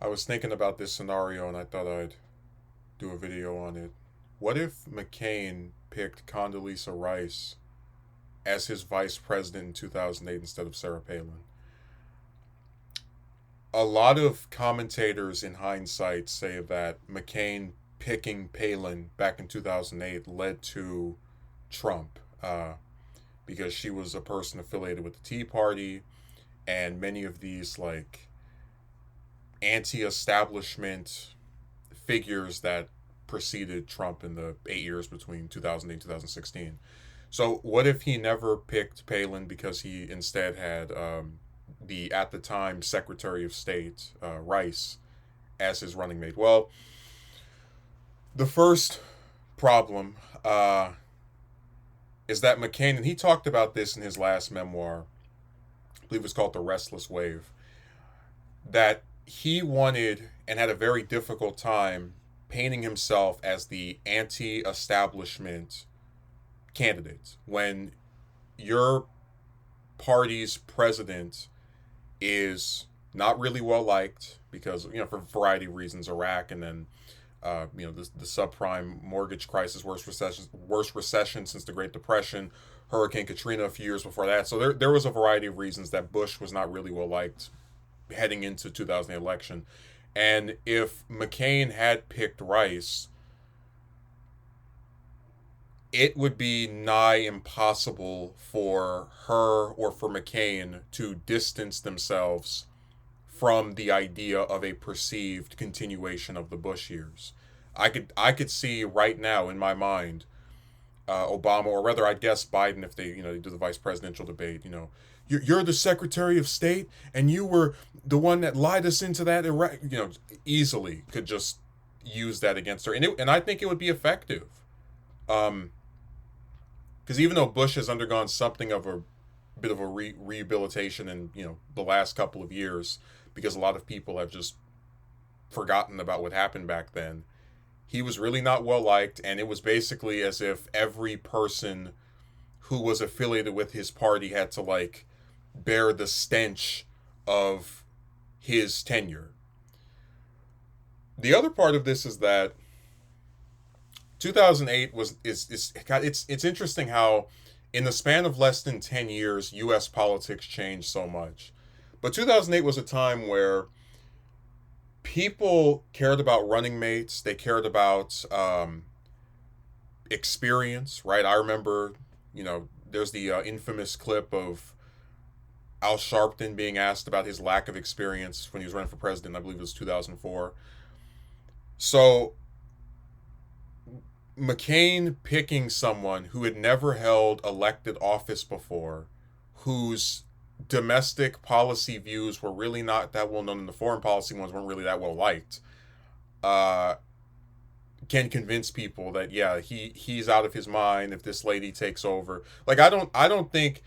I was thinking about this scenario and I thought I'd do a video on it. What if McCain picked Condoleezza Rice as his vice president in 2008 instead of Sarah Palin? A lot of commentators in hindsight say that McCain picking Palin back in 2008 led to Trump because she was a person affiliated with the Tea Party, and many of these like anti-establishment figures that preceded Trump in the 8 years between 2008 and 2016. So what if he never picked Palin because he instead had the at the time Secretary of State Rice as his running mate? Well, the first problem is that McCain, and he talked about this in his last memoir, I believe it's called The Restless Wave, that he wanted and had a very difficult time painting himself as the anti establishment candidate when your party's president is not really well liked because, for a variety of reasons, Iraq, and then the subprime mortgage crisis, worst recession since the Great Depression, Hurricane Katrina a few years before that. So there was a variety of reasons that Bush was not really well liked heading into 2008 election. And if McCain had picked Rice, it would be nigh impossible for her or for McCain to distance themselves from the idea of a perceived continuation of the Bush years. I could see right now in my mind Obama, or rather, I guess Biden, if they do the vice presidential debate. You're the Secretary of State, and you were the one that lied us into that. Easily could just use that against her, and I think it would be effective. Because even though Bush has undergone something of a bit of a rehabilitation in the last couple of years, because a lot of people have just forgotten about what happened back then. He was really not well liked, and it was basically as if every person who was affiliated with his party had to bear the stench of his tenure. The other part of this is that 2008 it's interesting how in the span of less than 10 years US politics changed so much. But 2008 was a time where people cared about running mates. They cared about experience, right? I remember, there's the infamous clip of Al Sharpton being asked about his lack of experience when he was running for president. I believe it was 2004. So McCain picking someone who had never held elected office before, whose domestic policy views were really not that well known, and the foreign policy ones weren't really that well liked, uh, can convince people that yeah, he's out of his mind if this lady takes over. I don't think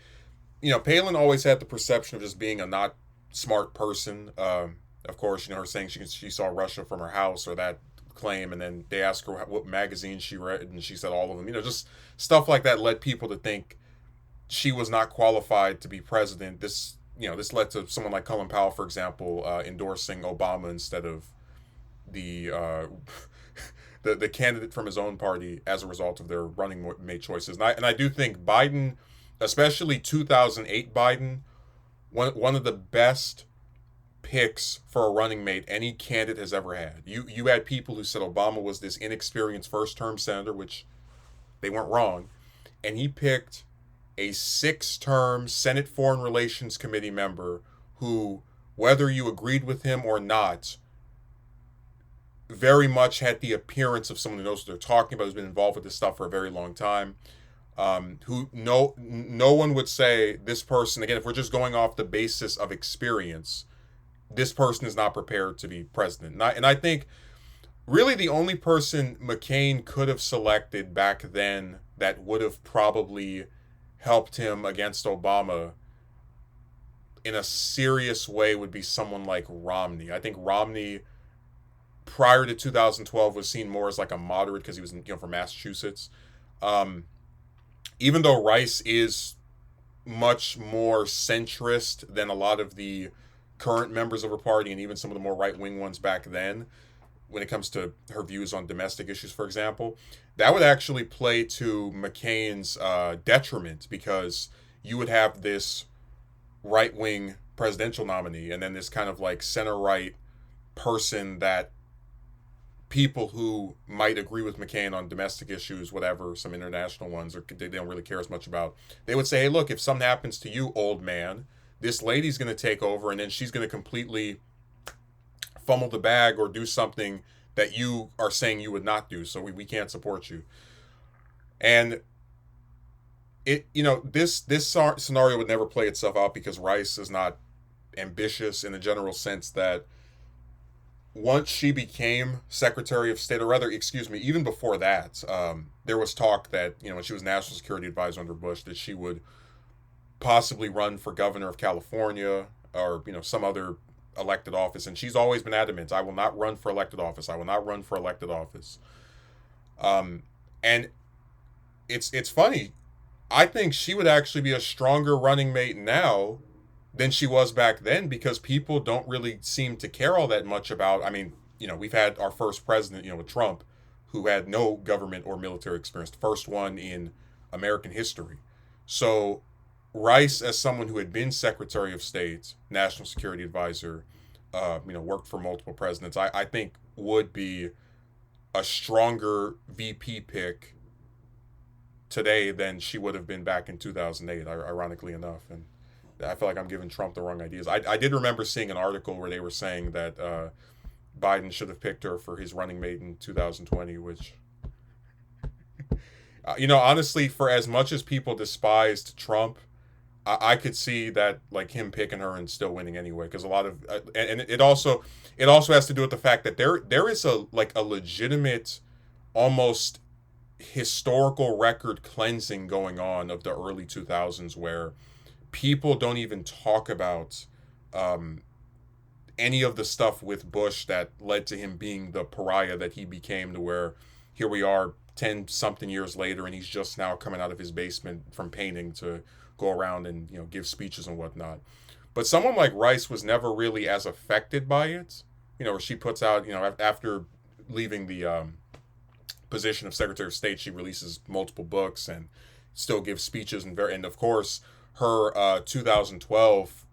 Palin always had the perception of just being a not smart person. Of course, her saying she saw Russia from her house, or that claim, and then they asked her what magazines she read, and she said all of them. Just stuff like that led people to think she was not qualified to be president. This led to someone like Colin Powell, for example, endorsing Obama instead of the the candidate from his own party as a result of their running mate choices. And I do think Biden, especially 2008 Biden, one of the best picks for a running mate any candidate has ever had. You had people who said Obama was this inexperienced first term senator, which they weren't wrong, and he picked a 6-term Senate Foreign Relations Committee member who, whether you agreed with him or not, very much had the appearance of someone who knows what they're talking about, who's been involved with this stuff for a very long time. Who no one would say this person, again, if we're just going off the basis of experience, this person is not prepared to be president. And I think really the only person McCain could have selected back then that would have probably helped him against Obama in a serious way would be someone like Romney. I think Romney, prior to 2012, was seen more as like a moderate because he was from Massachusetts. Even though Rice is much more centrist than a lot of the current members of her party and even some of the more right wing ones back then, when it comes to her views on domestic issues, for example, that would actually play to McCain's detriment, because you would have this right wing presidential nominee and then this kind of like center right person that people who might agree with McCain on domestic issues, whatever, some international ones, or they don't really care as much about, they would say, hey, look, if something happens to you, old man, this lady's going to take over and then she's going to completely fumble the bag or do something that you are saying you would not do. So we can't support you. And this scenario would never play itself out because Rice is not ambitious in the general sense that once she became Secretary of State, or rather, excuse me, even before that, there was talk that, when she was National Security Advisor under Bush, that she would possibly run for governor of California or, some other elected office. And she's always been adamant, I will not run for elected office. I will not run for elected office. And it's funny. I think she would actually be a stronger running mate now than she was back then, because people don't really seem to care all that much about. I mean, we've had our first president, with Trump, who had no government or military experience, the first one in American history. So Rice, as someone who had been Secretary of State, National Security Advisor, worked for multiple presidents, I think would be a stronger VP pick today than she would have been back in 2008, ironically enough. And I feel like I'm giving Trump the wrong ideas. I did remember seeing an article where they were saying that Biden should have picked her for his running mate in 2020, which, honestly, for as much as people despised Trump, I could see that, like, him picking her and still winning anyway, because a lot of and it also has to do with the fact that there is a legitimate, almost historical record cleansing going on of the early 2000s, where people don't even talk about any of the stuff with Bush that led to him being the pariah that he became, to where here we are 10 something years later and he's just now coming out of his basement from painting to go around and give speeches and whatnot. But someone like Rice was never really as affected by it, where she puts out, after leaving the position of Secretary of State, she releases multiple books and still gives speeches, and of course her 2012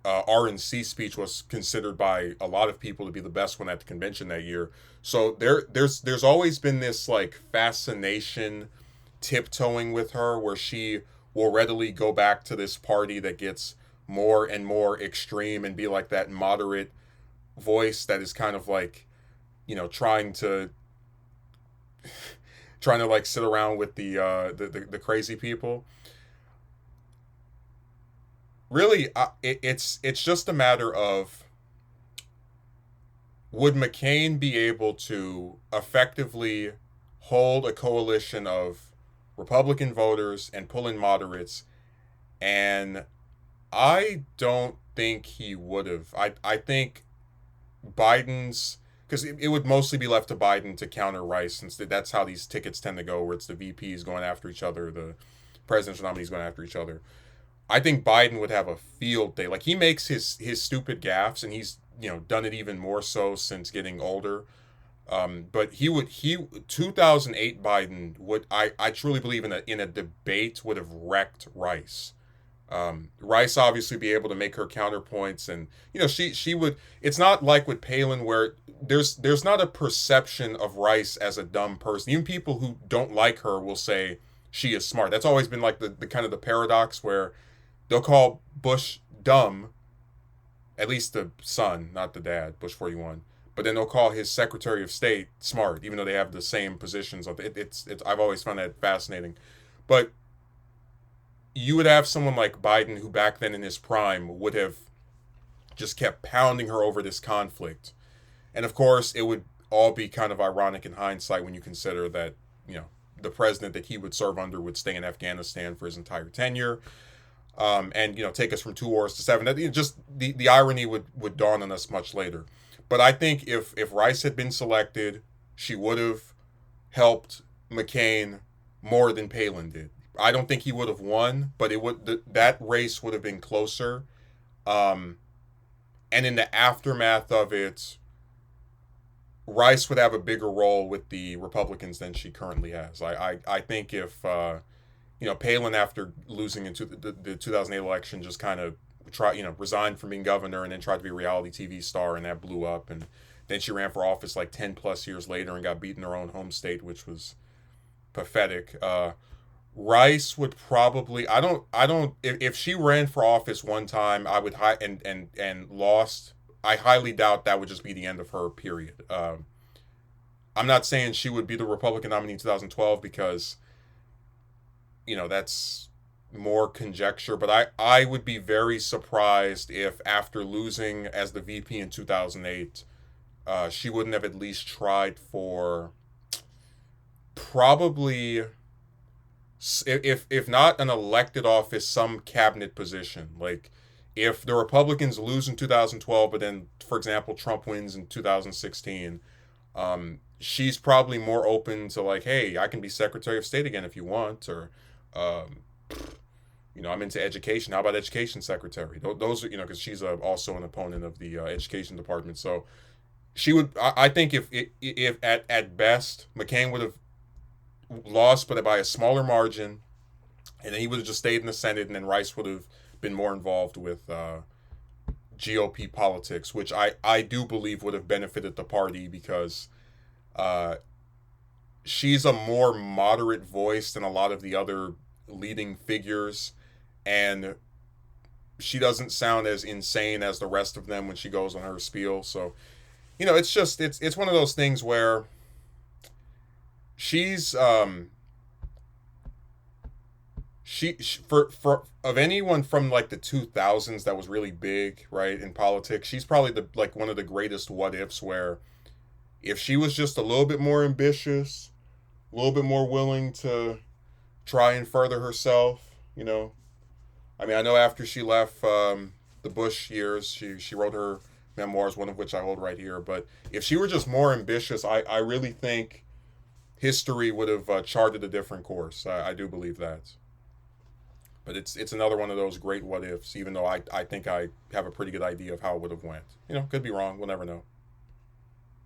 RNC speech was considered by a lot of people to be the best one at the convention that year. So there's always been this like fascination tiptoeing with her, where she will readily go back to this party that gets more and more extreme and be like that moderate voice that is kind of like, trying to like sit around with the crazy people. Really, it's just a matter of, would McCain be able to effectively hold a coalition of Republican voters and pull in moderates? And I don't think he would have. I think Biden's, because it would mostly be left to Biden to counter Rice, since that's how these tickets tend to go, where it's the VPs going after each other, the presidential nominees going after each other. I think Biden would have a field day. Like, he makes his stupid gaffes, and he's done it even more so since getting older. But 2008 Biden would, I truly believe, in a debate would have wrecked Rice. Rice obviously be able to make her counterpoints, and she would. It's not like with Palin, where there's not a perception of Rice as a dumb person. Even people who don't like her will say she is smart. That's always been like the kind of the paradox, where they'll call Bush dumb, at least the son, not the dad, Bush 41. But then they'll call his Secretary of State smart, even though they have the same positions. It's I've always found that fascinating. But you would have someone like Biden, who back then in his prime would have just kept pounding her over this conflict. And of course, it would all be kind of ironic in hindsight when you consider that, the president that he would serve under would stay in Afghanistan for his entire tenure. And take us from 2 wars to 7. Just the irony would dawn on us much later. But I think if Rice had been selected, she would have helped McCain more than Palin did. I don't think he would have won, but that race would have been closer. and in the aftermath of it, Rice would have a bigger role with the Republicans than she currently has. I think if Palin, after losing into the 2008 election, just kind of resigned from being governor and then tried to be a reality TV star, and that blew up, and then she ran for office like 10 plus years later and got beat in her own home state, which was pathetic. Rice would probably, I don't if she ran for office one time, I would and lost. I highly doubt that would just be the end of her period. I'm not saying she would be the Republican nominee in 2012 because that's more conjecture, but I would be very surprised if after losing as the VP in 2008, she wouldn't have at least tried for probably, if not an elected office, some cabinet position. Like if the Republicans lose in 2012, but then, for example, Trump wins in 2016, she's probably more open to like, hey, I can be Secretary of State again if you want, or um, I'm into education. How about education secretary? Those are, because she's also an opponent of the education department. So she would. I think if at best McCain would have lost, but by a smaller margin, and then he would have just stayed in the Senate, and then Rice would have been more involved with GOP politics, which I do believe would have benefited the party because uh, she's a more moderate voice than a lot of the other leading figures, and she doesn't sound as insane as the rest of them when she goes on her spiel. So, it's just it's one of those things where she's for of anyone from like the 2000s that was really big, right, in politics, she's probably the like one of the greatest what ifs, where if she was just a little bit more ambitious, a little bit more willing to try and further herself, I mean, I know after she left the Bush years, she wrote her memoirs, one of which I hold right here. But if she were just more ambitious, I really think history would have charted a different course. I do believe that. But it's another one of those great what ifs, even though I think I have a pretty good idea of how it would have went. Could be wrong. We'll never know.